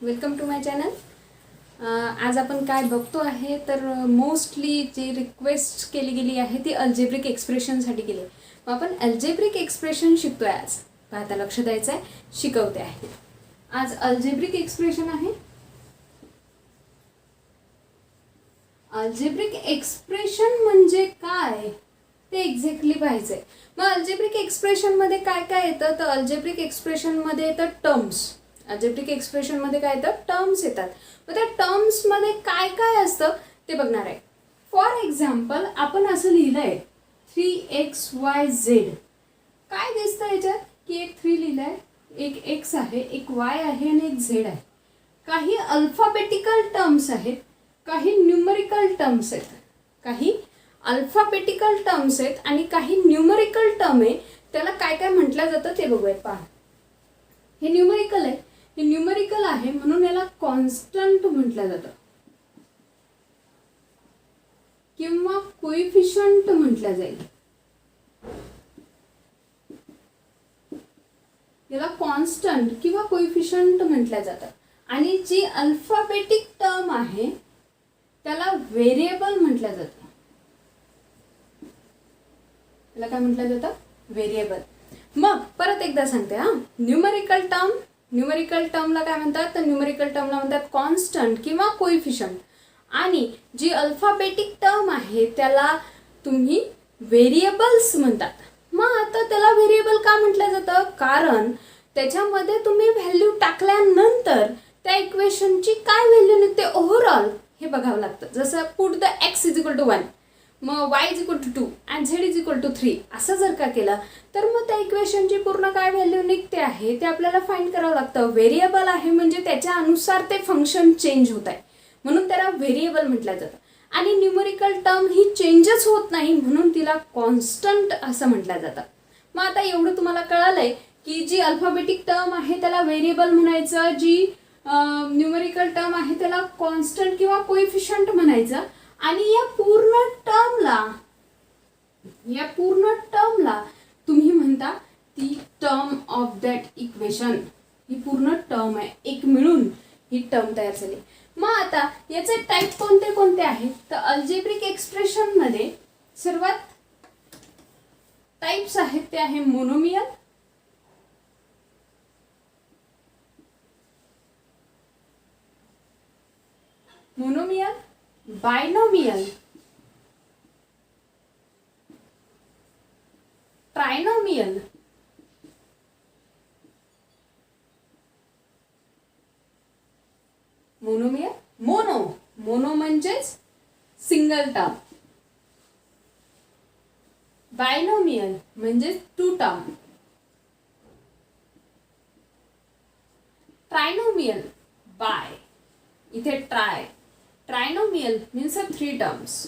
Welcome to my channel. आज आपण काय बघतो आहे तर मोस्टली जी रिक्वेस्ट केली गेली आहे ती अल्जेब्रिक एक्सप्रेशनसाठी केली. मग आपण अल्जेब्रिक एक्सप्रेशन शिकतोय आज. आता लक्ष द्यायचं आहे, शिकवते आहे. आज अल्जेब्रिक एक्सप्रेशन आहे. अल्जेब्रिक एक्सप्रेशन म्हणजे काय ते एक्झॅक्टली पाहिजे. मग अल्जेब्रिक एक्सप्रेशनमध्ये काय काय येतं तर अल्जेब्रिक एक्सप्रेशनमध्ये येतं टर्म्स. अल्जेब्रिक एक्सप्रेशनमध्ये काय येतं टर्म्स येतात. मग त्या टर्म्समध्ये काय काय असतं ते बघणार आहे. फॉर एक्झाम्पल आपण असं लिहिलं आहे 3xyz. काय दिसतं याच्यात की एक 3 लिहिलं आहे, एक x आहे, एक y आहे आणि एक z आहे. काही अल्फाबेटिकल टर्म्स आहेत, काही न्यूमरिकल टर्म्स आहेत. काही अल्फाबेटिकल टर्म्स आहेत आणि काही न्यूमरिकल टर्म आहे. त्याला काय काय म्हटलं जातं ते बघूयात. पहा, हे न्यूमरिकल आहे, हे न्यूमरिकल आहे म्हणून याला कॉन्स्टंट म्हटलं जातं किंवा कोइफिशियंट म्हटलं जाईल. याला कॉन्स्टंट किंवा कोइफिशियंट म्हटलं जातं. आणि जी अल्फाबेटिक टर्म आहे त्याला व्हेरिएबल म्हटलं जातं. त्याला काय म्हटलं जातं? व्हेरिएबल. मग परत एकदा सांगते हा. न्यूमरिकल टर्मला काय म्हणतात तर न्यूमरिकल टर्मला म्हणतात कॉन्स्टंट किंवा कोइफिशियंट. आणि जी अल्फाबेटिक टर्म आहे त्याला तुम्ही व्हेरिएबल्स म्हणतात. मग आता त्याला व्हेरिएबल का म्हटलं जातं? कारण त्याच्यामध्ये तुम्ही व्हॅल्यू टाकल्यानंतर त्या इक्वेशनची काय व्हॅल्यू निघते ओव्हरऑल हे बघावं लागतं. जसं पुट द x = 1, मग y = 2 आणि z = 3 असं जर का केलं तर मग त्या इक्वेशनची पूर्ण काय व्हॅल्यू निघते आहे ते आपल्याला फाइंड करावं लागतं. व्हेरिएबल आहे म्हणजे त्याच्या अनुसार ते फंक्शन चेंज होत आहे म्हणून त्याला व्हेरिएबल म्हटलं जातं. आणि न्यूमरिकल टर्म ही चेंजच होत नाही म्हणून तिला कॉन्स्टंट असं म्हटलं जातं. मग आता एवढं तुम्हाला कळालंय की जी अल्फाबेटिक टर्म आहे त्याला व्हेरिएबल म्हणायचं, जी न्यूमरिकल टर्म आहे त्याला कॉन्स्टंट किंवा कोइफिशियंट म्हणायचं. आणि या पूर्ण टर्मला तुम्ही म्हणता ती टर्म ऑफ दॅट इक्वेशन. ही पूर्ण टर्म आहे, एक मिळून ही टर्म तयार झाली. मग आता याचे टाईप कोणते कोणते आहेत तर अल्जेब्रिक एक्सप्रेशन मध्ये सर्वात टाइप्स आहेत ते आहे मोनोमियल, बायनोमियल, ट्रायनोमियल, मोनो म्हणजेच सिंगल टर्म, बायनोमियल म्हणजे 2 टर्म, ट्रायनोमियल बाय, इथे ट्रायनोमियल मीन्स 3 टर्म्स.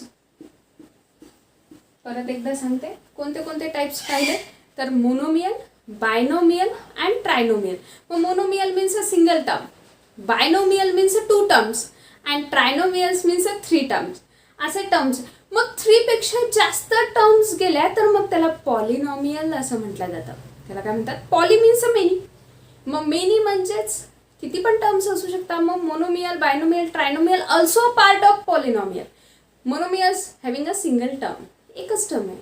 परत एकदा सांगते कोणते कोणते टाइप्स पाहिले तर मोनोमियल, बायनोमियल अँड ट्रायनोमियल. मग monomial means a single term, binomial means 2 terms and trinomials means 3 terms. असे टर्म्स. मग 3 पेक्षा जास्त टर्म्स गेल्या तर मग त्याला पॉलिनॉमियल असं म्हटलं जातं. त्याला काय म्हणतात? Poly means many. मग मेनी म्हणजेच किती पण टर्म्स असू शकतात. मग monomial, binomial, trinomial also part of polynomial. Monomials having a single term, एकच टर्म आहे.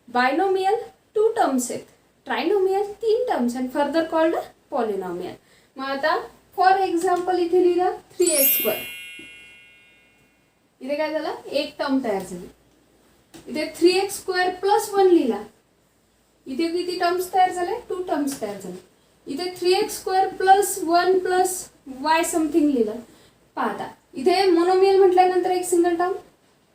बायनोमियल 2 टर्म्स आहेत, trinomial 3 terms and further called polynomial. मग आता फॉर एक्झाम्पल इथे लिहिलं 3x². इथे काय झालं? एक टर्म तयार झाली. इथे 3x² + 1 लिहिला. इथे किती टर्म्स तयार झाले? 2 टर्म्स तयार झाले. इथे 3x² + 1 + y समथिंग लिहिलं. पाहता इथे मोनोमियल म्हटल्यानंतर एक सिंगल टर्म,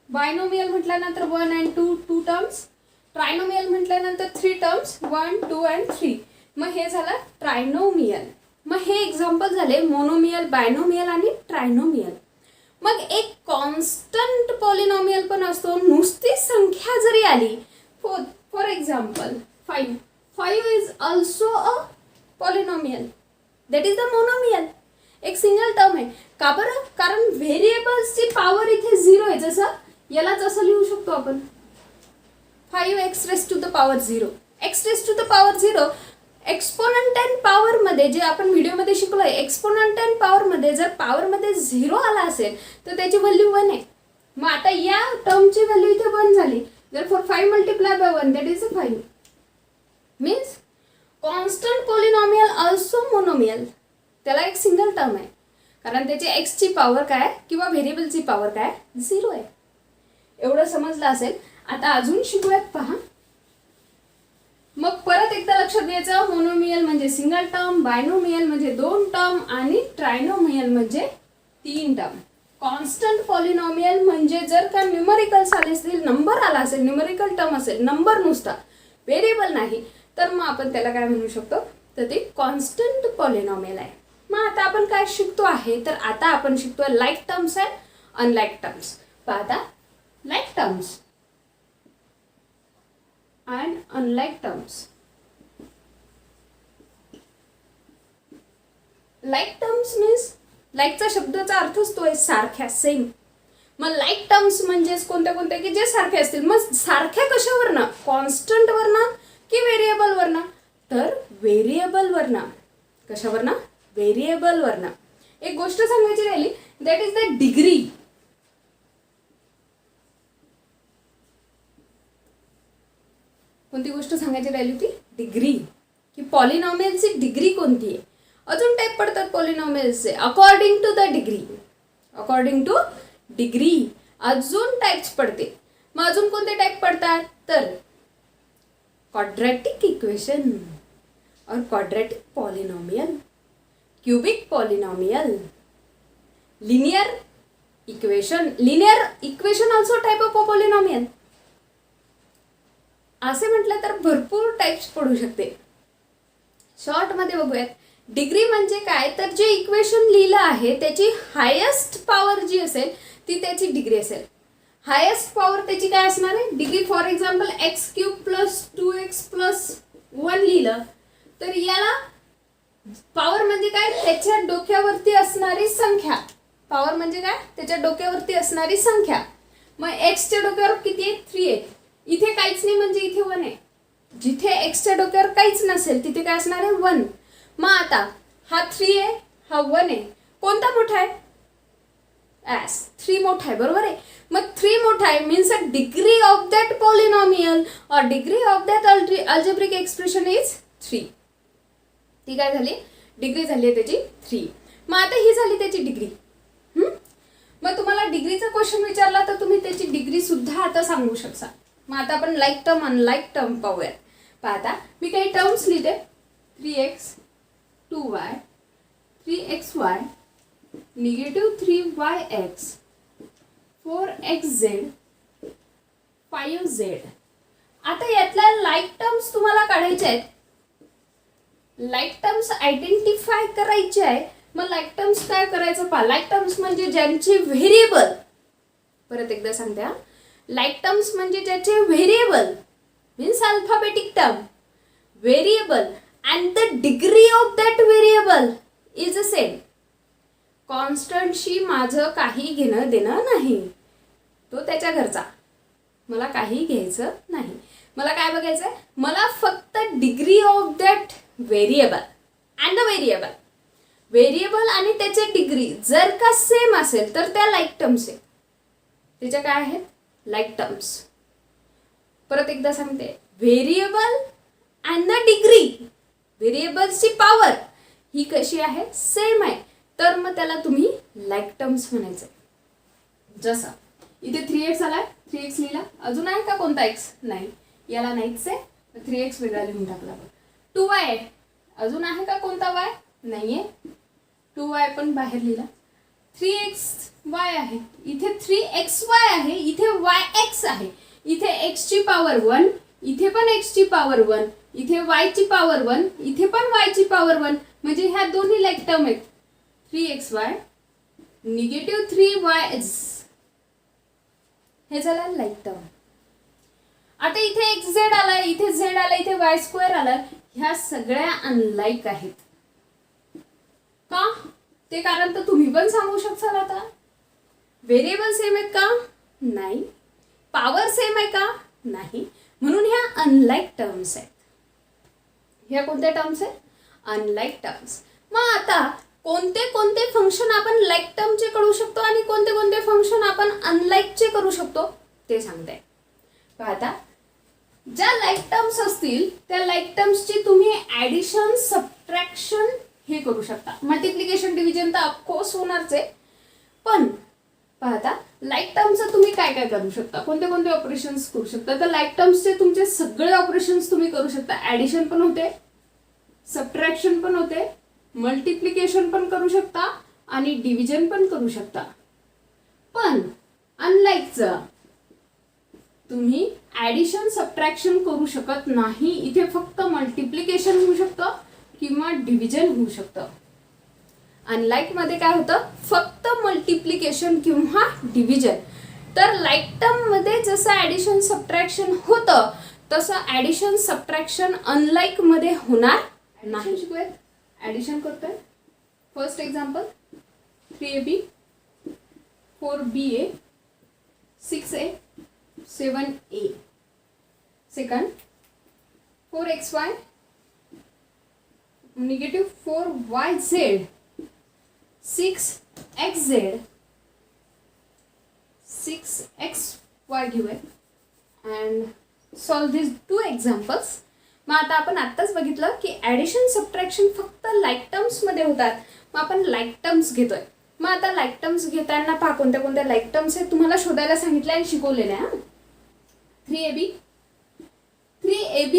बायनोमियल म्हटल्यानंतर 1 and 2 टर्म्स, ट्रायनोमियल म्हटल्यानंतर 3 टर्म्स 1, 2 and 3. मग हे झालं ट्रायनोमियल. मग हे एक्झाम्पल झाले मोनोमियल, बायनोमियल आणि ट्रायनोमियल. मग एक कॉन्स्टंट पॉलिनॉमियल पण असतो. नुसती संख्या जरी आली, for example 5 is also a polynomial, that is the monomial. एक सिंगल टर्म आहे. का बरं? कारण व्हेरिएबल्सची पॉवर इथे 0 आहे. जसं याला जसं लिहू शकतो आपण 5x⁻⁴. x⁻⁴ exponent and power मध्ये पॉवरमध्ये जे आपण व्हिडिओमध्ये शिकलोय एक्सपोनेंट अँड पॉवरमध्ये जर पॉवरमध्ये 0 आला असेल तर त्याची व्हॅल्यू 1 आहे. मग आता या टर्मची व्हॅल्यू इथे 1 झाली. Therefore 5 multiplied by 1 that is 5. Means constant polynomial also monomial. त्याला एक सिंगल टर्म आहे कारण त्याची x ची पॉवर काय किंवा व्हेरिएबलची पॉवर काय 0 आहे. एवढं समजलं असेल. आता अजून शिकूयात पहा. मग परत एकदा लक्षात घ्यायचं मोनोमियल म्हणजे सिंगल टर्म, बायनोमियल म्हणजे 2 टर्म आणि ट्रायनोमियल म्हणजे 3 टर्म. कॉन्स्टंट पॉलिनॉमियल म्हणजे जर का न्यूमरिकल्स आले असतील, नंबर आला असेल, न्यूमरिकल टर्म असेल, नंबर नुसता व्हेरिएबल नाही, तर मग आपण त्याला काय म्हणू शकतो तर ते कॉन्स्टंट पॉलिनॉमियल आहे. मग आता आपण काय शिकतो आहे तर आता आपण शिकतो like terms and unlike terms. पाहता like terms and unlike terms. Like terms means लाईकचा शब्दाचा अर्थ असतो सारख्या, सेम. मग लाईक टर्म्स म्हणजेच कोणत्या कोणत्या की जे सारखे असतील. मग सारख्या कशावरनं? कॉन्स्टंटवरनं की व्हेरिएबलवरनं? तर व्हेरिएबलवरनं. कशावरनं? व्हेरिएबलवरनं. एक गोष्ट सांगायची राहिली, दॅट इज द डिग्री. कोणती गोष्ट सांगायची राहिली होती? डिग्री. की पॉलिनॉमियलची डिग्री कोणती आहे. अजून टाईप पडतात पॉलिनॉमियल्सचे according to the degree. According to degree अजून टाईप्स पडते. मग अजून कोणते टाईप पडतात तर क्वाड्रॅटिक इक्वेशन और quadratic polynomial, cubic polynomial, linear equation. Linear equation also type of polynomial. असे म्हटलं तर भरपूर टाईप्स पडू शकते. शॉर्टमध्ये बघूयात. डिग्री म्हणजे काय तर जे इक्वेशन लिहिलं आहे त्याची हायेस्ट पॉवर जी असेल ती त्याची डिग्री असेल. हायेस्ट पॉवर त्याची काय असणार आहे? Degree. For example x³ + 2x + 1 लिहिलं तर याला पॉवर म्हणजे काय? त्याच्या डोक्यावरती असणारी संख्या. पॉवर म्हणजे काय? त्याच्या डोक्यावरती असणारी संख्या. मग x च्या डोक्यावर किती आहे? 3 आहे. इथे काहीच नाही म्हणजे इथे 1 आहे. जिथे x च्या डोक्यावर काहीच नसेल तिथे काय असणार आहे? 1. मग आता हा 3 आहे, हा 1 आहे. कोणता मोठा आहे? 3 मोठा आहे, बरोबर आहे. मग 3 मोठा आहे means a degree of that polynomial और degree of that algebraic expression is 3. ती काय झाली? डिग्री झाली आहे त्याची 3. मग आता ही झाली त्याची डिग्री. मग तुम्हाला डिग्रीचा क्वेश्चन विचारला तर तुम्ही त्याची डिग्री सुद्धा आता सांगू शकता. मग आता आपण लाईक टर्म अनलाईक टर्म पाहूयात. पाहता मी काही टर्म्स लिहिते. 3x 2y 3xy -3yx 4xz 5z. आता यातल्या लाईक टर्म्स तुम्हाला काढायचे आहेत. लाईक टर्म्स आयडेंटिफाय करायचे आहे. मग लाईक टर्म्स काय करायचं पहा. लाईक टर्म्स म्हणजे ज्यांचे व्हेरिएबल, परत एकदा सांगते हा, लाईक टर्म्स म्हणजे ज्याचे variable means alphabetic term, variable and the degree of that variable is the same. कॉन्स्टंटशी माझं काही घेणं देणं नाही. तो त्याच्या घरचा, मला काही घ्यायचं नाही. मला काय बघायचं आहे? मला फक्त degree of that variable and the variable. Variable आणि त्याचे डिग्री जर का सेम असेल तर त्या लाईक टर्म्स आहेत. त्याच्या काय आहेत? Like terms. परत एकदा सांगते. व्हेरिएबल अँड द डिग्री, व्हेरिएबल्सची पॉवर ही कशी आहे? सेम आहे. तर मग त्याला तुम्ही लाईक टर्म्स म्हणायचं. जसं इथे 3x आलाय, 3x लिहिला. अजून आहे का कोणता x? नाही, याला नाहीच आहे. 3x वेगळा लिहून टाकला. 2y आहे. अजून आहे का कोणता y? नाहीये. 2y पण बाहेर लिहिला. 3xy आहे. इथे 3xy आहे. इथे yx आहे. इथे x ची पॉवर 1, इथे पण x ची पॉवर 1, इथे y ची पॉवर 1, इथे पण y ची पॉवर 1. म्हणजे ह्या दोन्ही लाईक टर्म आहेत. 3xy -3yx हे झालं लाईक टर्म. आता इथे xz आला, इथे z आला, इथे y² आला. ह्या सगळ्या अनलाईक आहेत. का? ते कारण तर तुम्ही पण सांगू शकता. आता व्हेरिएबल सेम आहेत का? नाही. पॉवर सेम आहे का? नाही. म्हणून ह्या अनलाईक टर्म्स आहेत. ह्या कोणत्या टर्म्स आहेत? Unlike terms. मग आता कोणते कोणते फंक्शन आपण लाईक टर्मचे करू शकतो आणि कोणते कोणते फंक्शन आपण अनलाईकचे करू शकतो ते सांगते. आता ज्या लाईक टर्म्स असतील त्या लाईक टर्म्सची तुम्ही ॲडिशन सबट्रॅक्शन हे करू शकता. मल्टिप्लिकेशन डिव्हिजन तर ऑफकोर्स होणारच आहे, पण पाहता लाईक टर्मचं तुम्ही काय काय करू शकता, कोणते कोणते ऑपरेशन्स करू शकता. तर लाईक टर्म्सचे तुमचे सगळे ऑपरेशन्स तुम्ही करू शकता. ॲडिशन पण होते, सबट्रॅक्शन पण होते, मल्टिप्लिकेशन पण करू शकता आणि डिव्हिजन पण करू शकता. पण अनलाईकचं तुम्ही ॲडिशन सबट्रॅक्शन करू शकत नाही. इथे फक्त मल्टिप्लिकेशन होऊ शकतं किंवा डिव्हिजन होऊ शकतं. अनलाईक मध्ये काय होतं, फक्त मल्टिप्लिकेशन किंवा डिव्हिजन. तर लाईक टर्म मध्ये जसं ॲडिशन सबट्रॅक्शन होतं तसं ॲडिशन सबट्रॅक्शन अनलाईक मध्ये होणार नाही. शिकूयात. ॲडिशन करतोय. First example 3ab 4ba 6a 7a. Second 4xy negative 4yz 6xz 6xy घेऊया and solve this to examples. मग आता आपण आत्ताच बघितलं की ॲडिशन सबट्रॅक्शन फक्त लाईक टर्म्समध्ये होतात. मग आपण लाईक टर्म्स घेतोय. मग आता लाईक टर्म्स घेताना पहा कोणत्या कोणत्या लाईक टर्म्स आहेत तुम्हाला शोधायला सांगितलं आणि शिकवलेलं आहे. 3ab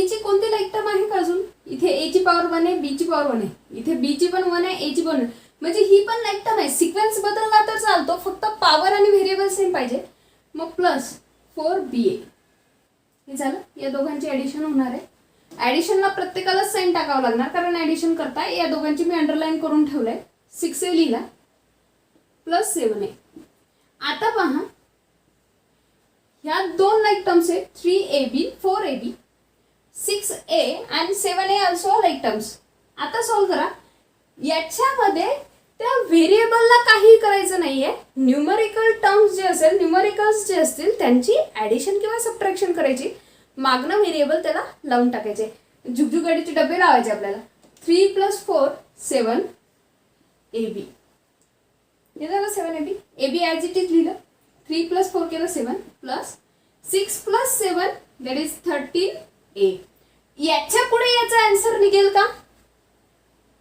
ची कोणती लाईक टर्म आहे का अजून. इथे a ची पॉवर 1 आहे, b ची पॉवर 1 आहे, इथे b ची पण 1 आहे, a ची पण 1. म्हणजे ही पण लाईक टर्म आहे. सिक्वेन्स बदलला तर चालतो, फक्त पॉवर आणि व्हेरिएबल सेम पाहिजे. मग प्लस 4ba हे झालं. या दोघांची ॲडिशन होणार आहे. ॲडिशनला प्रत्येकाला साइन टाकावं लागणार कारण ॲडिशन करताय. या दोघांची मी अंडरलाईन करून ठेवलंय. 6a लिहिला प्लस 7a. आता पहा ह्या दोन लाईक टर्म्स आहेत 3ab 4ab 6a आणि 7a ऑल्सो लाईक टर्म्स. आता सॉल्व करा. याच्यामध्ये त्या व्हेरिएबलला काही करायचं नाहीये. न्यूमरिकल टर्म्स जे असेल, न्यूमरिकल्स जे असतील त्यांची ॲडिशन किंवा सबट्रॅक्शन करायची. मागणं व्हेरिएबल त्याला लावून टाकायचे. झुकझुक गाडीचे डबे लावायचे आपल्याला. 3 + 4 7ab हे झालं 7ab. ab as it is लिहिलं. 3 + 4 केलं 7 प्लस 6 + 7 दॅट इज 13a. याच्या पुढे याचा आन्सर निघेल का.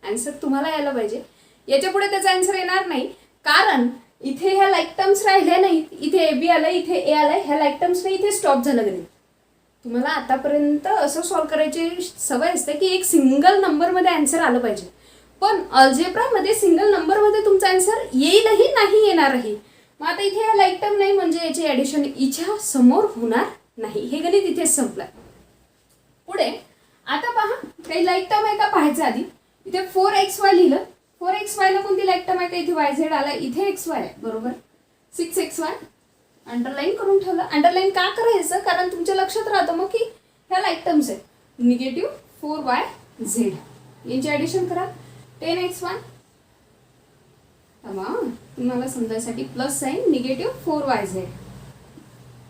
आन्सर तुम्हाला यायला पाहिजे. याच्या पुढे त्याचा आन्सर येणार नाही कारण इथे ह्या लाईक टर्म्स राहिल्या नाहीत. इथे ab आलं, इथे a आलं. ह्या लाईक टर्म्स नाही इथे स्टॉप झालं की नाही. तुम्हाला आतापर्यंत असं सॉल्व करायची सवय असते की एक सिंगल नंबरमध्ये आन्सर आलं पाहिजे. पण अल्जेब्रामध्ये सिंगल नंबरमध्ये तुमचा आन्सर येईलही नाही येणारही. मग आता इथे या लाईक टर्म नाही म्हणजे याची ॲडिशन हिच्या समोर होणार नाही. हे गणित इथेच संपलं. पुढे आता पहा काही लाईक टर्म आहे का पाहायचं. आधी इथे 4xy लिहिलं. 4xy ला कोणती लाईक टर्म आहे का. इथे yz आला, इथे xy आहे बरोबर. 6xy अंडरलाईन करून ठेवलं. अंडरलाईन का करायचं कारण तुमच्या लक्षात राहतं मग की ह्या लाईक टर्म्स आहेत. निगेटिव्ह 4yz यांची ॲडिशन करा. 10xy तुम्हाला समजायसाठी plus sign negative 4yz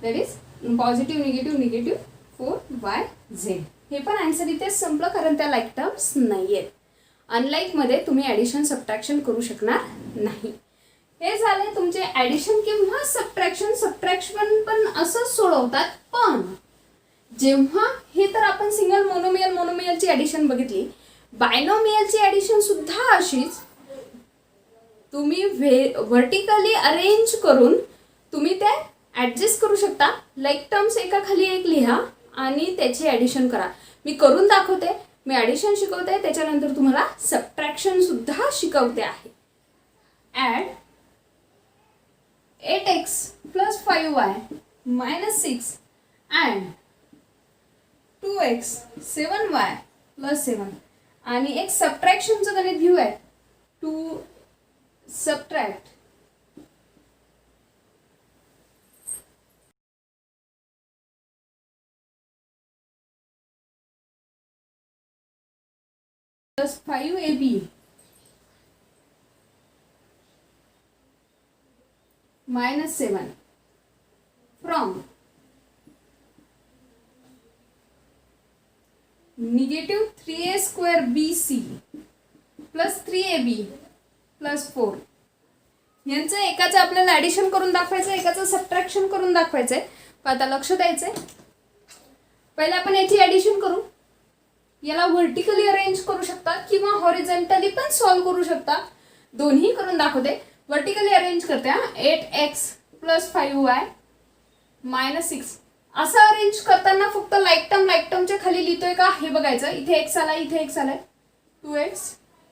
that is positive negative negative 4yz. हे पण आन्सर इथेच संपलं कारण त्या लाईक टर्म्स नाही आहेत. अनलाईकमध्ये तुम्ही ॲडिशन सबट्रॅक्शन करू शकणार नाही. हे झाले तुमचे ॲडिशन किंवा सबट्रॅक्शन. सबट्रॅक्शन पण असंच सोडवतात. पण जेव्हा हे तर आपण सिंगल मोनोमियलची ॲडिशन बघितली. बायनोमियलची ॲडिशन सुद्धा अशीच. तुम्ही व्हर्टिकली अरेंज करून तुम्ही ते ॲडजस्ट करू शकता. लाईक टर्म्स एका खाली एक लिहा आणि त्याची ॲडिशन करा. मी करून दाखवते. मी ॲडिशन शिकवते त्याच्यानंतर तुम्हाला सबट्रॅक्शन सुद्धा शिकवते आहे. Add 8x + 5y - 6 and 2x 7y + 7 आणि एक सबट्रॅक्शनचं गणित घेऊया. To subtract +5ab -7 from -3a² bc plus 3ab plus 4 यांचं एकाचं आपल्याला ॲडिशन करून दाखवायचं, एकाचं सबट्रॅक्शन करून दाखवायचं आहे. आता लक्ष द्यायचं आहे. पहिले आपण याची ॲडिशन करू. याला व्हर्टिकली अरेंज करू शकता किंवा हॉरिझॉन्टली पण सॉल्व करू शकता. दोन्ही करून दाखवते. व्हर्टिकली अरेंज करते. 8x प्लस 5y मायनस 6 असं अरेंज करताना फक्त लाईक टर्मच्या खाली लिहितोय का हे बघायचं. इथे x आला, इथे x आलाय 2x,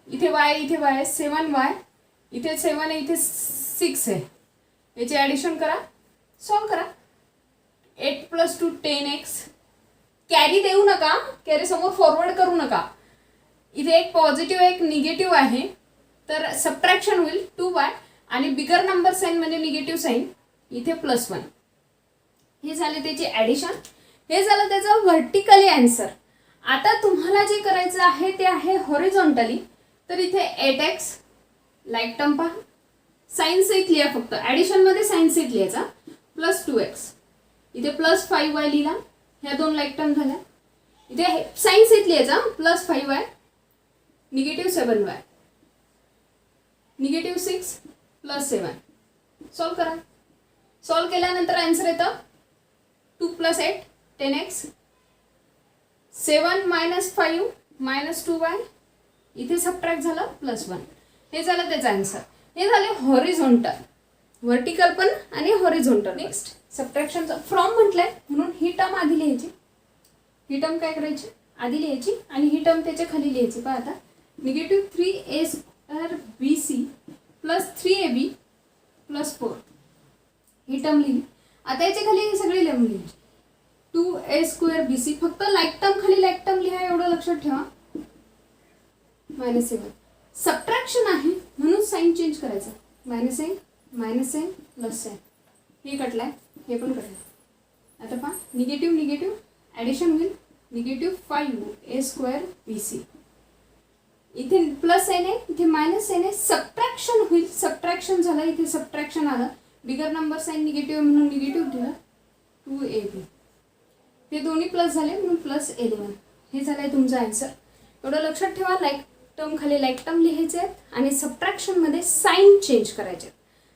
इथे y, इथे y आहे 7y, इथे 7 आहे, इथे 6 आहे. याची ॲडिशन करा, सॉल्व करा. 8 प्लस 2 10x. कॅरी देऊ नका, कॅरी समोर फॉरवर्ड करू नका. इथे एक पॉझिटिव्ह एक निगेटिव्ह आहे, तर सबट्रॅक्शन होईल 2y आणि बिगर नंबर साईन म्हणजे निगेटिव्ह साईन इथे +1. हे झाले त्याची ॲडिशन. हे झालं त्याचं व्हर्टिकली आन्सर. आता तुम्हाला जे करायचं आहे ते आहे हॉरिझॉन्टली. तर इथे 8x लाईक टर्म पहा, साइन सहित लिहा, फक्त ॲडिशनमध्ये साइन सहित लिहायचा, प्लस 2x, इथे प्लस 5y लिहिला, ह्या दोन लाईक टर्म झाल्या. इथे साइन सहित लिहायचा plus 5y, negative 7y, negative 6 plus 7. Solve करा. सॉल्व केल्यानंतर आन्सर येतं 2 plus 8 10x, 7 minus 5 minus 2y, इथे सबट्रॅक्ट झालं +1. हे झालं त्याचं आन्सर. हे झाले हॉरिझॉन्टल, व्हर्टिकल पण आणि हॉरिझॉन्टल. नेक्स्ट सबट्रॅक्शनचं फ्रॉम म्हटलंय म्हणून ही टर्म आधी लिहायची. ही टर्म काय करायची आधी लिहायची आणि ही टर्म त्याच्या खाली लिहायची. पहा आता negative 3a² plus 3ab plus 4 ही टर्म लिहिली. आता याच्या खाली ही सगळी लिहून लिहायची. 2a²bc, फक्त लाईक टर्म खाली लाईक टर्म लिहा, एवढं लक्षात ठेवा. -7 सबट्रॅक्शन आहे म्हणून साइन चेंज करायचं. -n plus n. हे कटलाय, हे पण कटलंय. आता पहा निगेटिव्ह निगेटिव्ह ॲडिशन होईल, निगेटिव्ह 5a²bc, इथे प्लस n आहे, इथे -n आहे, सबट्रॅक्शन होईल. सबट्रॅक्शन झालं, इथे सबट्रॅक्शन आलं, बिगर नंबर साइन निगेटिव्ह म्हणून निगेटिव्ह दिलं 2ab. ते दोन्ही प्लस झाले म्हणून +11. हे झालंय तुमचं आन्सर. एवढं लक्षात ठेवा. लाईक टर्म खाली लाईक टर्म लिहायचे आहेत आणि सबट्रॅक्शनमध्ये साइन चेंज करायचे.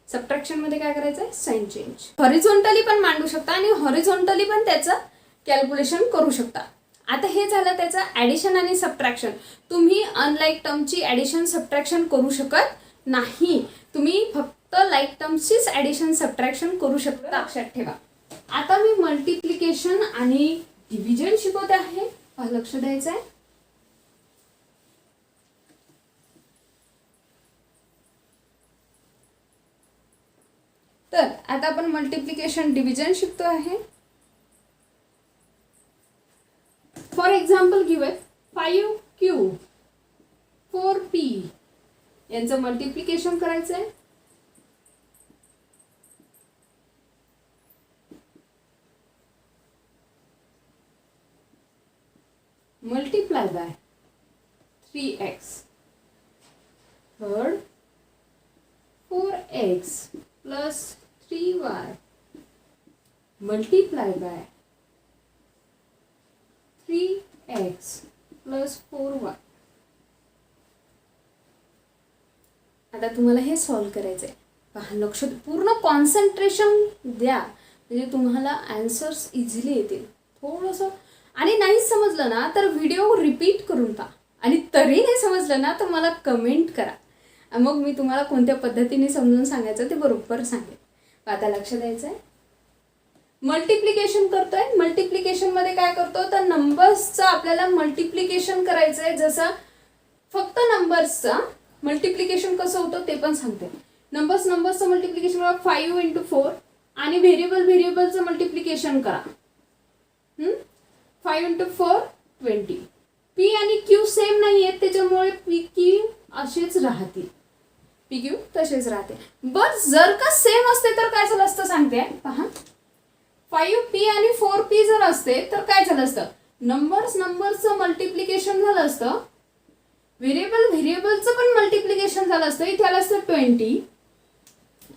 सबट्रॅक्शनमध्ये काय करायचं आहे, साइन चेंज. हॉरिझॉन्टली पण मांडू शकता आणि हॉरिझॉन्टली पण त्याचं कॅल्क्युलेशन करू शकता. आता हे झालं त्याचं ॲडिशन आणि सबट्रॅक्शन. तुम्ही अनलाईक टर्मची ॲडिशन सबट्रॅक्शन करू शकत नाही. तुम्ही फक्त लाईक टर्मचीच ॲडिशन सबट्रॅक्शन करू शकता, लक्षात ठेवा. आता मी मल्टिप्लिकेशन आणि डिव्हिजन शिकवते आहे, लक्ष द्यायचं आहे. तर आता आपण मल्टिप्लिकेशन डिव्हिजन शिकतो आहे. फॉर एक्झाम्पल घेऊया 5q 4p यांचं मल्टिप्लिकेशन करायचं आहे. Multiply by 3x, third 4x plus 3y multiply by 3x plus 4y. आता तुम्हाला हे सॉल्व करायचं आहे. पहा, लक्ष पूर्ण कॉन्सन्ट्रेशन द्या, म्हणजे तुम्हाला आन्सर्स इझिली येतील. थोडंसं आणि नाही समजलं ना तर व्हिडिओ रिपीट करून पहा, आणि तरी नाही समजलं ना तर मला कमेंट करा, मग मी तुम्हाला कोणत्या पद्धतीने समजून सांगायचं ते बरोबर सांगेन. आता लक्ष द्यायचं आहे. मल्टिप्लिकेशन करतोय. मल्टिप्लिकेशनमध्ये काय करतो तर नंबर्सचं आपल्याला मल्टिप्लिकेशन करायचं आहे. जसं फक्त नंबर्सचं मल्टिप्लिकेशन कसं होतं ते पण सांगते. नंबर्सचं मल्टिप्लिकेशन करा 5 × 4 आणि व्हेरिएबलचं मल्टिप्लिकेशन करा 5 × 4 20. पी आणि क्यू सेम नाही आहेत, त्याच्यामुळे पी क्यू असेच राहतील. पी क्यू तसेच राहते. बस जर का सेम असते तर काय झालं असतं सांगते. पहा 5p आणि 4p जर असते तर काय झालं असतं, नंबर्सचं मल्टिप्लिकेशन झालं असतं, व्हेरिएबलचं पण मल्टिप्लिकेशन झालं असतं. इथे आलं असतं 20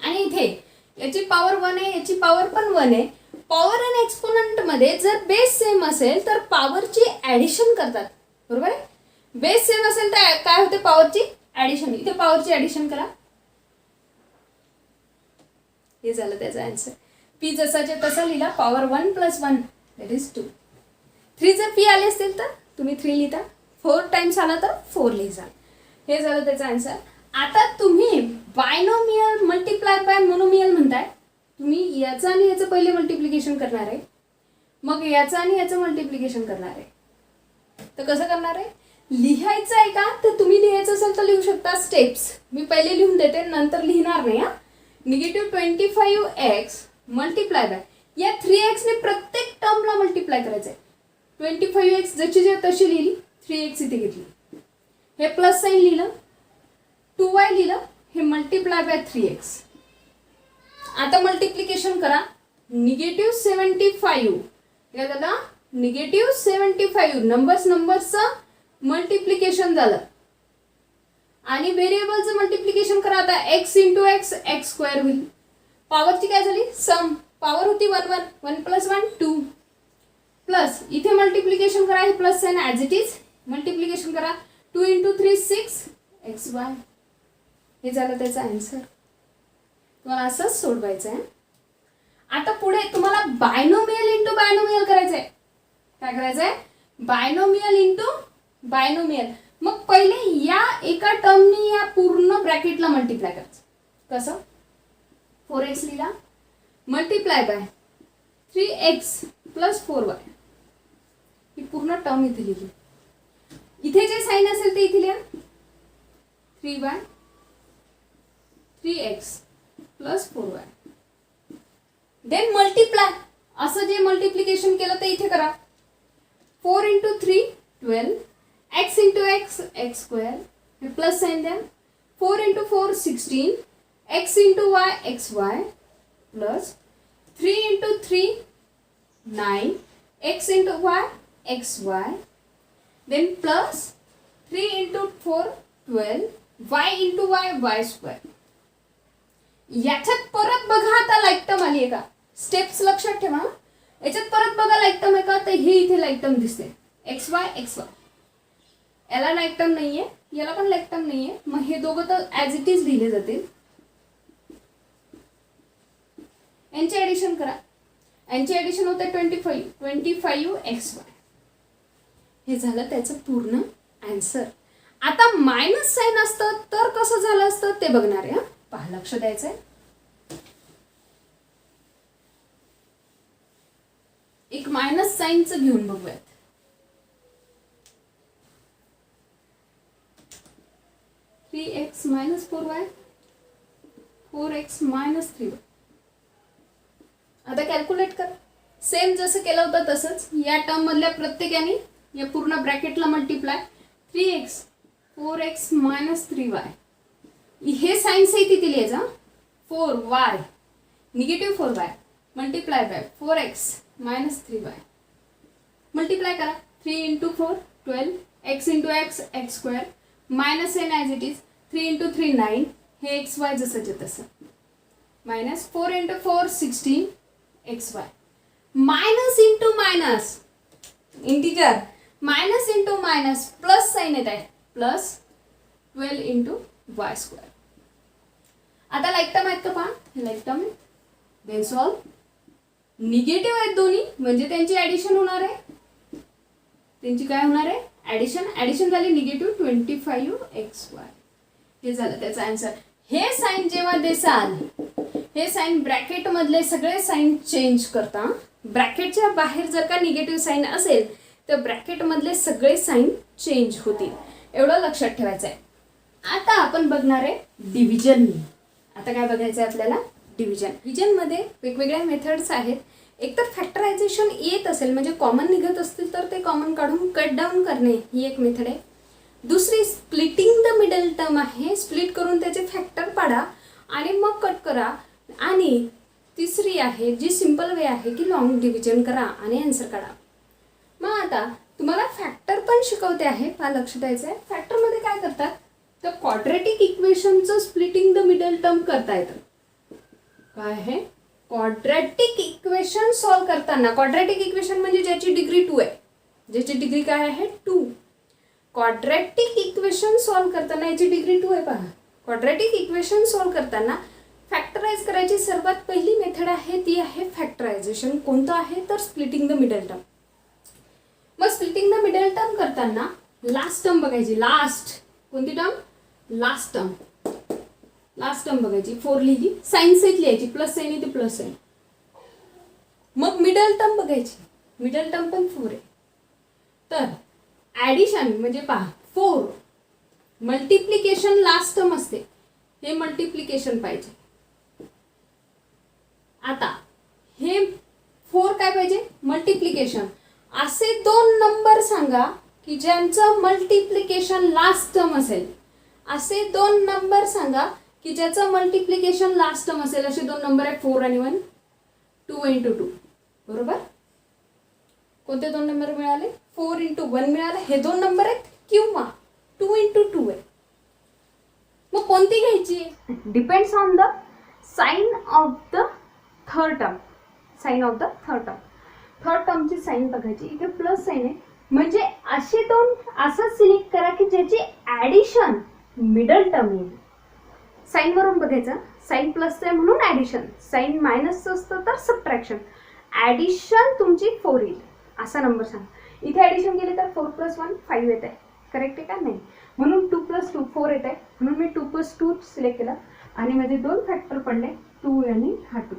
आणि इथे याची पॉवर 1 आहे, याची पॉवर पण 1 आहे. पॉवर आणि एक्सपोनंट मध्ये जर बेस सेम असेल तर पॉवरची ॲडिशन करतात, बरोबर आहे. बेस सेम असेल तर काय होते, पॉवरची ॲडिशन, इथे पॉवरची ॲडिशन करा. हे झालं त्याचा आन्सर. पी जसाच्या तसा लिहिला, पॉवर 1 + 1 दॅट इज 2. 3 जर पी आले असतील तर तुम्ही 3 लिहिता, 4 टाइम्स आला तर 4 लिहिजा. हे झालं त्याचा आन्सर. आता तुम्ही बायनोमियल मल्टिप्लाय बाय मोनोमियल म्हणताय. तुम्ही याचं आणि याचं पहिले मल्टिप्लिकेशन करणार आहे, मग याचं आणि याचं मल्टिप्लिकेशन करणार आहे. तर कसं करणार आहे, लिहायचं आहे का, तर तुम्ही लिहायचं असेल तर लिहू शकता स्टेप्स. मी पहिले लिहून देते, नंतर लिहिणार नाही. हा, -25x मल्टिप्लाय बाय या 3x ने प्रत्येक टर्मला मल्टिप्लाय करायचं आहे. 25x जशी जे तशी लिहिली, 3x इथे घेतली, हे प्लस साईन लिहिलं, 2y लिहिलं, हे मल्टिप्लाय बाय 3x. आता मल्टिप्लिकेशन करा. -75 काय झालं, -75 नंबर्सचं मल्टिप्लिकेशन झालं. आणि व्हेरिएबलचं मल्टिप्लिकेशन करा. आता x × x x² होईल. पॉवरची काय झाली, सम. पॉवर होती 1 1, 1 + 1 2 प्लस इथे मल्टिप्लिकेशन करा, हे plus sign as it is multiplication करा. 2 × 3 6 xy. हे झालं त्याचा आन्सर. तुम्हाला असंच सोडवायचं आहे. आता पुढे तुम्हाला बायनोमियल × बायनोमियल करायचं आहे. काय करायचं आहे, बायनोमियल × बायनोमियल. मग पहिले या एका टर्मनी या पूर्ण ब्रॅकेटला मल्टिप्लाय करायचं. कसं, 4x लिहिला, मल्टिप्लाय बाय 3x + 4y. ही पूर्ण टर्म इथे लिहिली. इथे जे साइन असेल ते इथे लिहा, 3y 3x + 4y. Then multiply, असं जे मल्टिप्लिकेशन केलं ते इथे करा. 4 × 3 12, x × x x², हे प्लस साइन द्या. 4 × 4 16, x × y xy plus 3 × 3 9, x × y xy. Then plus 3 × 4 12, y × y y². याच्यात परत बघा, आता लाईक टर्म आली आहे का, स्टेप्स लक्षात ठेवा. याच्यात परत बघा लाईक टर्म आहे का, तर हे इथे लाईक टर्म दिसते xy xy. याला लाईक टर्म नाहीये, याला पण लाईक टर्म नाहीये. मग हे दोघं तर ॲज इट इज लिहिले जातील. यांची ॲडिशन करा. यांची ॲडिशन होते 25 xy. हे झालं त्याचं पूर्ण आन्सर. आता मायनस साइन असतं तर कसं झालं असतं ते बघणार आहे. पहा, लक्ष द्यायचंय. एक मायनस साइनचं घेऊन बघूयात. 3x - 4y 4x - 3y. आता कॅल्क्युलेट कर. सेम जसं केलं होतं तसंच या टर्म मधल्या प्रत्येकाने या पूर्ण ब्रॅकेटला मल्टिप्लाय. 3x 4x - 3y. हे साइन सहित इथे लिहायचं. 4y -4y multiply by 4x - 3y. Multiply करा. 3 × 4 12, x × x x² minus sign as it is. 3 × 3 9, हे xy जसंच्या तसं. Minus 4 × 4 16 xy. Minus × minus integer, minus × minus plus sign येत आहे, प्लस 12 × y². आता लाईक टर्म आहेत का पहा, हे लाईक टर्म आहे. Then solve. निगेटिव्ह आहेत दोन्ही, म्हणजे त्यांची ॲडिशन होणार आहे. त्यांची काय होणार आहे, ॲडिशन झाली. -25 xy. हे झालं त्याचा आन्सर. हे साइन जेव्हा देसाल, हे साइन ब्रॅकेट मधले सगळे साइन चेंज करता. ब्रॅकेटच्या बाहेर जर का निगेटिव्ह साइन असेल तर ब्रॅकेट मधले सगळे साइन चेंज होतील. एवढं लक्षात ठेवायचं आहे. आता आपण बघणार आहे डिव्हिजन. आता काय बघायचं आहे आपल्याला, डिव्हिजन. डिव्हिजनमध्ये वेगवेगळ्या मेथड्स आहेत. एक तर फॅक्टरायझेशन येत असेल म्हणजे कॉमन निघत असतील तर ते कॉमन काढून कट डाऊन करणे ही एक मेथड आहे. दुसरी स्प्लिटिंग द मिडल टर्म आहे. स्प्लिट करून त्याचे फॅक्टर पाडा आणि मग कट करा. आणि तिसरी आहे जी सिंपल वे आहे की लॉंग डिव्हिजन करा आणि आन्सर काढा. मग आता तुम्हाला फॅक्टर पण शिकवते आहे, पहा लक्ष द्यायचं आहे. फॅक्टरमध्ये काय करतात तर क्वाड्रॅटिक इक्वेशनचं स्प्लिटिंग द मिडल टर्म करता येतं. काय आहे, क्वाड्रॅटिक इक्वेशन सॉल्व करताना, क्वाड्रॅटिक इक्वेशन म्हणजे ज्याची डिग्री 2 आहे, ज्याची डिग्री काय आहे 2. क्वाड्रॅटिक इक्वेशन सॉल्व्ह करताना, याची डिग्री 2 आहे पहा. क्वाड्रॅटिक इक्वेशन सॉल्व्ह करताना फॅक्टराइज करायची सर्वात पहिली मेथड आहे ती आहे फॅक्टरायझेशन. कोणतं आहे तर स्प्लिटिंग द मिडल टर्म. मग स्प्लिटिंग द मिडल टर्म करताना लास्ट टर्म बघायची. लास्ट कोणती term? Last term. Last term बघायची. 4 लिहिली, साइन सेट लिहायची, प्लस साइन आहे ते प्लस आहे. मग मिडल टर्म बघायची. मिडल टर्म पण 4 आहे. तर ॲडिशन म्हणजे पहा 4 मल्टिप्लिकेशन लास्ट टर्म असते, हे मल्टिप्लिकेशन पाहिजे. आता हे 4 काय पाहिजे? मल्टिप्लिकेशन. असे 2 नंबर सांगा की ज्यांचं मल्टिप्लिकेशन लास्ट टर्म असेल. असे 2 नंबर सांगा की ज्याचं मल्टिप्लिकेशन लास्ट टर्म असेल. असे 2 नंबर आहेत 4 आणि 1. 2 × 2 बरोबर. कोणते 2 नंबर मिळाले? 4 × 1 मिळाले. हे 2 नंबर आहेत किंवा 2 × 2 आहे. मग कोणती घ्यायची? Depends on the sign of the third term. Sign of the third term. Third टर्मची साइन बघायची. इथे प्लस साइन आहे म्हणजे असे 2 असं सिलेक्ट करा की ज्याची ॲडिशन मिडल टर्म येईल. साइन वरून बघायचं. साइन प्लस आहे म्हणून ॲडिशन, साइन मायनसचं असतं तर सबट्रॅक्शन. ॲडिशन तुमची 4 येईल असा नंबर सांगा. इथे ॲडिशन केले तर 4 + 1 5 येत आहे. करेक्ट आहे का? नाही. म्हणून 2 + 2 4 येत आहे. म्हणून मी 2 + 2 सिलेक्ट केला आणि मध्ये 2 फॅक्टर पडले, 2 आणि हा 2.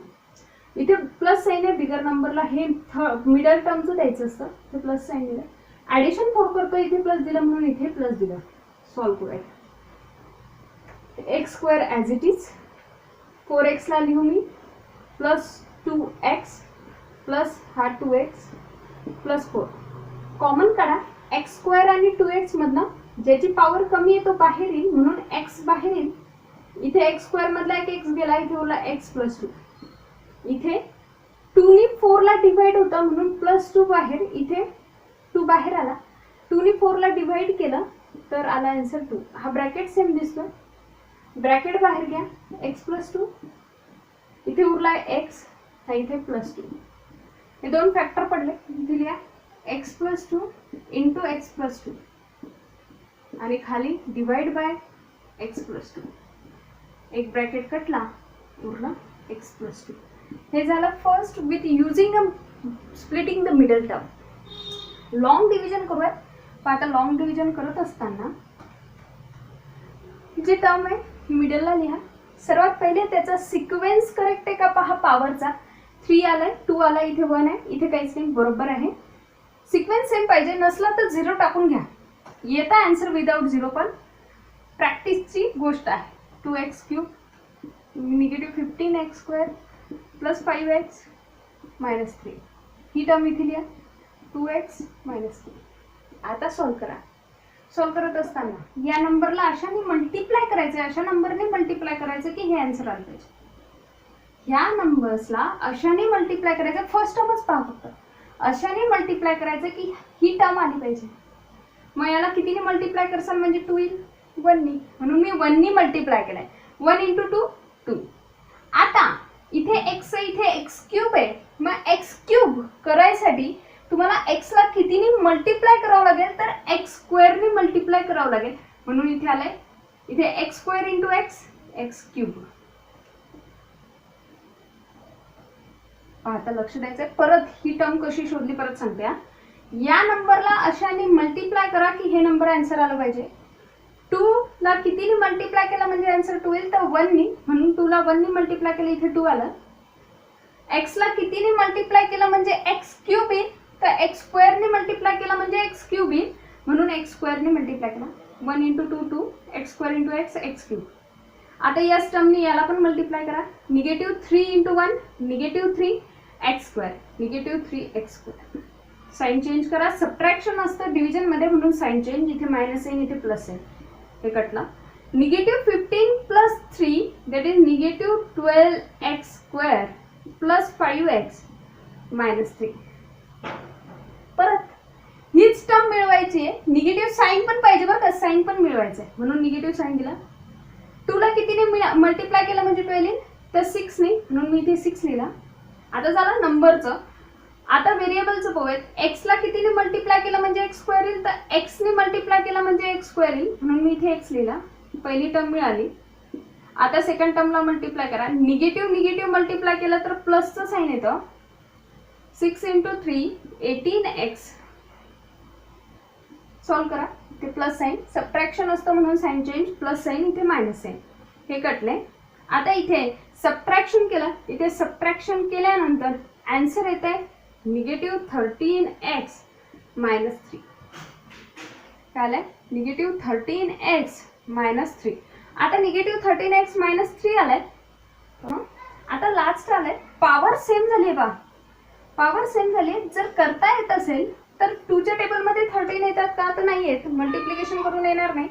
इथे प्लस साइन आहे बिगर नंबरला, हे मिडल टर्मचं द्यायचं असतं, ते प्लस साइन दिलं. ॲडिशन 4 करतो, इथे प्लस दिलं म्हणून इथे प्लस दिलं. सॉल्व्ह करूया. x² as it is. 4x ला लिहू मी +2x प्लस हा 2x +4. कॉमन काढा. x² आणि 2x मधनं ज्याची पॉवर कमी आहे तो बाहेर येईल म्हणून x बाहेर येईल. इथे x² मधला एक x गेला, इथे उरला x + 2. इथे 2 ने 4 ला डिवाइड होता म्हणून +2 बाहेर, इथे 2 बाहेर आला. 2 ने 4 ला डिवाइड केलं तर आला आन्सर 2. हा ब्रॅकेट सेम दिसतोय. ब्रॅकेट बाहेर घ्या. x + 2 इथे उरला x, हा इथे +2. हे 2 फॅक्टर पडले. इथे लिहा x + 2 × x + 2 आणि खाली डिवाइड बाय x + 2. एक ब्रॅकेट कटला, उरला x + 2. हे झालं first with using a splitting the middle term. Long division करूयात. पण आता लॉंग डिव्हिजन करत असताना जी टर्म आहे ही मिडलला लिहा. सर्वात पहिले त्याचा सिक्वेन्स करेक्ट आहे का पहा. पॉवरचा 3 आलाय, 2 आला, इथे 1 आहे, इथे काहीच नाही, बरोबर आहे. सिक्वेन्स सेम पाहिजे. नसला तर 0 टाकून घ्या. येता आन्सर विदाउट 0, पण प्रॅक्टिसची गोष्ट आहे. 2x³ -15x² + 5x -3. ही टर्म इथे लिहा 2x - 3. आता सॉल्व करा. सॉल्व करत असताना या नंबरला अशाने मल्टिप्लाय करायचं, अशा नंबरने मल्टिप्लाय करायचं की हे आन्सर आलं पाहिजे. ह्या नंबर्सला अशाने मल्टिप्लाय करायचं. फर्स्ट टर्मच पहा फक्त. अशाने मल्टिप्लाय करायचं की ही टर्म आली पाहिजे. मग याला कितीने मल्टिप्लाय करसाल म्हणजे 2 येईल. 1 नी, म्हणून मी 1 नी मल्टिप्लाय केलाय. 1 × 2 2. आता इथे x आहे, इथे x³ आहे. मग x³ करायसाठी तुम्हाला x ला कितीने मल्टिप्लाय करावं लागेल तर x² ने मल्टिप्लाय करावं लागेल. म्हणून इथे आलंय, इथे x² × x x³. आता लक्ष द्यायचंय. परत ही टर्म कशी शोधली परत सांगते. या नंबरला अशाने मल्टिप्लाय करा की हे नंबर आन्सर आलं पाहिजे. 2 ला कितीने मल्टिप्लाय केला म्हणजे आन्सर 2 येईल, तर 1 नी, म्हणून 2 ला 1 नी मल्टिप्लाय केलं, इथे 2 आलं. x ला कितीने मल्टिप्लाय केलं म्हणजे x³ येईल, तर x² ने मल्टिप्लाय केला म्हणजे x³ येईल, म्हणून x² ने मल्टिप्लाय केला. 1 × 2 2 x² × x x³. आता याच टर्मने याला पण मल्टिप्लाय करा. -3 × 1 -3 x², -3x². साइन चेंज करा. सबट्रॅक्शन असतं डिव्हिजन मध्ये म्हणून साइन चेंज. इथे मायनस आहे, इथे प्लस आहे, हे कटला. -15 + 3 दॅट इज -12x² + 5x -3. परत हीच टर्म मिळवायची आहे. निगेटिव्ह साइन पण पाहिजे बरं का, साइन पण मिळवायचं आहे म्हणून निगेटिव्ह साइन दिला. 2 ला कितीने मल्टिप्लाय केलं म्हणजे 12 येईल, तर 6 ने, म्हणून मी इथे 6 लिहिला. आता झालं नंबरचं. आता व्हेरिएबलचं बघूयात. एक्सला कितीने मल्टिप्लाय केलं म्हणजे एक्स स्क्वेअर येईल, तर एक्सने मल्टिप्लाय केलं म्हणजे एक्स स्क्वेअर येईल, म्हणून मी इथे एक्स लिहिला. पहिली टर्म मिळाली. आता सेकंड टर्मला मल्टिप्लाय करा. निगेटिव्ह निगेटिव्ह मल्टिप्लाय केलं तर प्लसचं साईन येतं. 6 × 3 18x. सॉल्व करा. इथे प्लस साईन, सबट्रॅक्शन असतं म्हणून साईन चेंज, प्लस साईन इथे मायनस साईन, हे कटले. आता इथे सबट्रॅक्शन केलं, इथे सबट्रॅक्शन केल्यानंतर आन्सर येते निगेटिव्ह 13x - 3. काय आलंय? Negative 13x - 3. आता निगेटिव्ह 13x - 3 आलाय. आता लास्ट आलाय पॉवर सेम झाली बा. पॉवर सेम झाली. जर करता येत असेल तर 2च्या टेबलमध्ये 13 येतात का? तर नाही येत, मल्टिप्लिकेशन करून येणार नाही.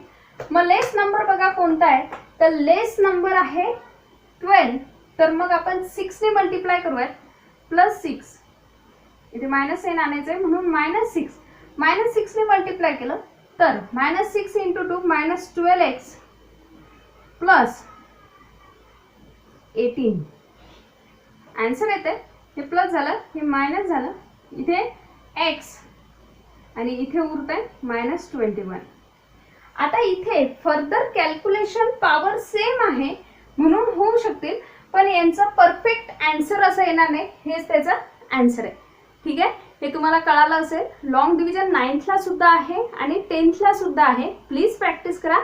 मग लेस नंबर बघा कोणता आहे, तर लेस नंबर आहे 12. तर मग आपण 6ने मल्टिप्लाय करूयात. +6 इथे मायनस साईन आणायचं आहे म्हणून -6. -6ने मल्टिप्लाय केलं तर -6 × 2 -12x +18. आन्सर येते. हे प्लस झालं, हे मायनस झालं, इथे x आणि इथे उरत आहे -21. आता इथे फर्दर कॅल्क्युलेशन पॉवर सेम आहे म्हणून होऊ शकतील, पण यांचा परफेक्ट आन्सर असं येणार नाही. हेच त्याचा आन्सर आहे. ठीक आहे, हे तुम्हाला कळालं असेल. लॉंग डिव्हिजन 9thला सुद्धा आहे आणि 10thला सुद्धा आहे. प्लीज प्रॅक्टिस करा.